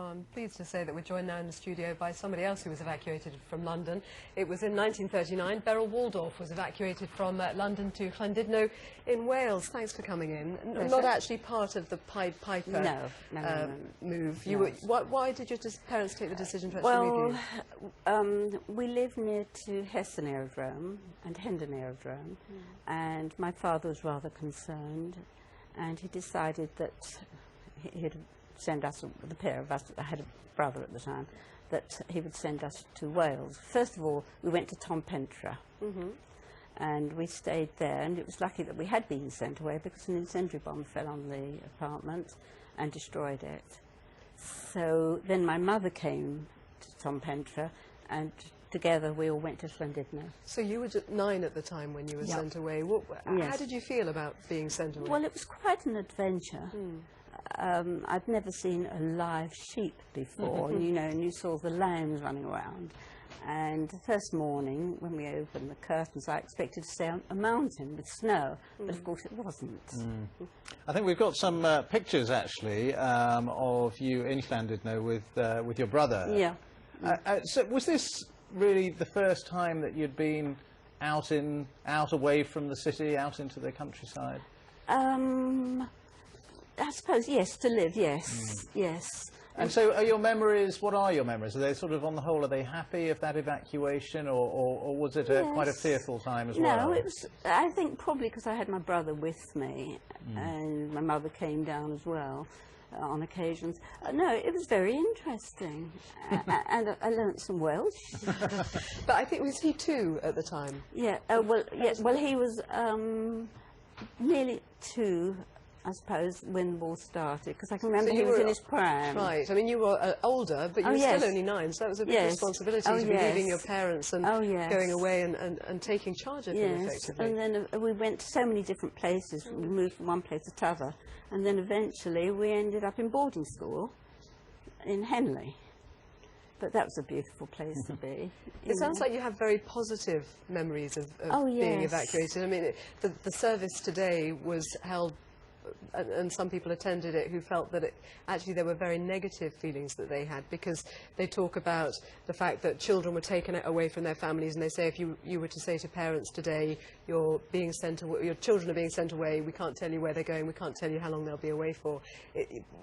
Well, I'm pleased to say that we're joined now in the studio by somebody else who was evacuated from London. It was in 1939. Beryl Waldorf was evacuated from London to Llandudno in Wales. Thanks for coming in. Not actually part of the Piper move. You were, why did your parents take the decision to actually move you? We live near to Hessen Aerodrome and Hendon Aerodrome, and my father was rather concerned, and he decided that he'd send us, the pair of us, I had a brother at the time, that he would send us to Wales. First of all, we went to Tom Pentre, and we stayed there, and it was lucky that we had been sent away because an incendiary bomb fell on the apartment and destroyed it. So then my mother came to Tom Pentre, and together we all went to Llandudno. So you were just 9 at the time when you were sent away. How did you feel about being sent away? Well, it was quite an adventure. I'd never seen a live sheep before, you know, and you saw the lambs running around. And the first morning, when we opened the curtains, I expected to see a mountain with snow, but of course it wasn't. I think we've got some pictures, actually, of you in Llandudno with your brother. Yeah. So was this really the first time that you'd been out away from the city, out into the countryside? I suppose, yes, to live, yes, yes. And so are your memories, what are your memories? Are they sort of, on the whole, are they happy of that evacuation, or was it quite a fearful time as well? No, it was, I think probably because I had my brother with me, and my mother came down as well on occasions. No, it was very interesting, and I learnt some Welsh. But I think, was he 2 at the time? Yeah, well, he was nearly 2, I suppose, when the war started, because I can remember he was in his prime. Right. I mean, you were older, but you were still only 9, so that was a big responsibility to be leaving your parents and going away and taking charge of them, effectively. And then we went to so many different places. We moved from one place to another, and then eventually we ended up in boarding school in Henley. But that was a beautiful place to be. It sounds like you have very positive memories of being evacuated. I mean, the service today was held, and some people attended it who felt that actually there were very negative feelings that they had, because they talk about the fact that children were taken away from their families, and they say if you were to say to parents today, your children are being sent away, we can't tell you where they're going, we can't tell you how long they'll be away for.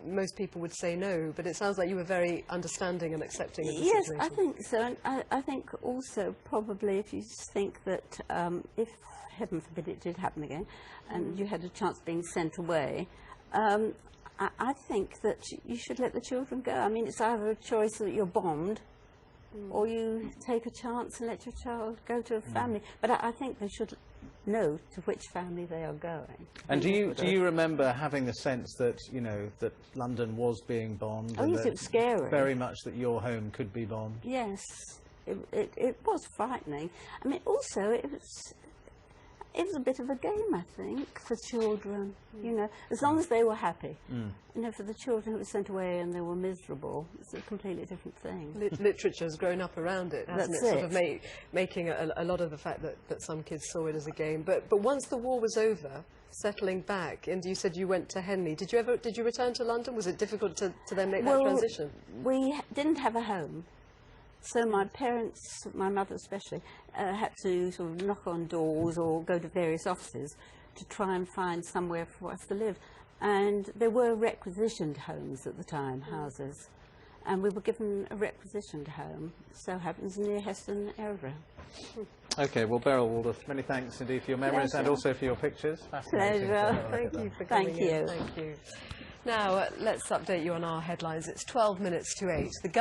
Most people would say no, but it sounds like you were very understanding and accepting of the situation. Yes, I think so, and I think also probably if you think that if, heaven forbid, it did happen again, and you had a chance of being sent away, I think that you should let the children go. I mean, it's either a choice that you're bombed, or you take a chance and let your child go to a family. But I think they should know to which family they are going. And do you remember having the sense that, you know, that London was being bombed? Oh, yes, it was scary. Very much that your home could be bombed? Yes, it was frightening. I mean, also, it was a bit of a game, I think, for children, you know, as long as they were happy. You know, for the children who were sent away and they were miserable, it's a completely different thing. Literature's grown up around it, hasn't it? Sort of making a lot of the fact that some kids saw it as a game. But once the war was over, settling back, and you said you went to Henley, did you return to London? Was it difficult to then make that transition? We didn't have a home. So my parents, my mother especially, had to sort of knock on doors or go to various offices to try and find somewhere for us to live. And there were requisitioned homes at the time, houses. And we were given a requisitioned home, so happens near Heston Aerodrome. OK, well, Beryl Waldorf, many thanks indeed for your memories and also for your pictures. Pleasure. Thank you for coming in. Thank you. Now, let's update you on our headlines. It's 12 minutes to 8.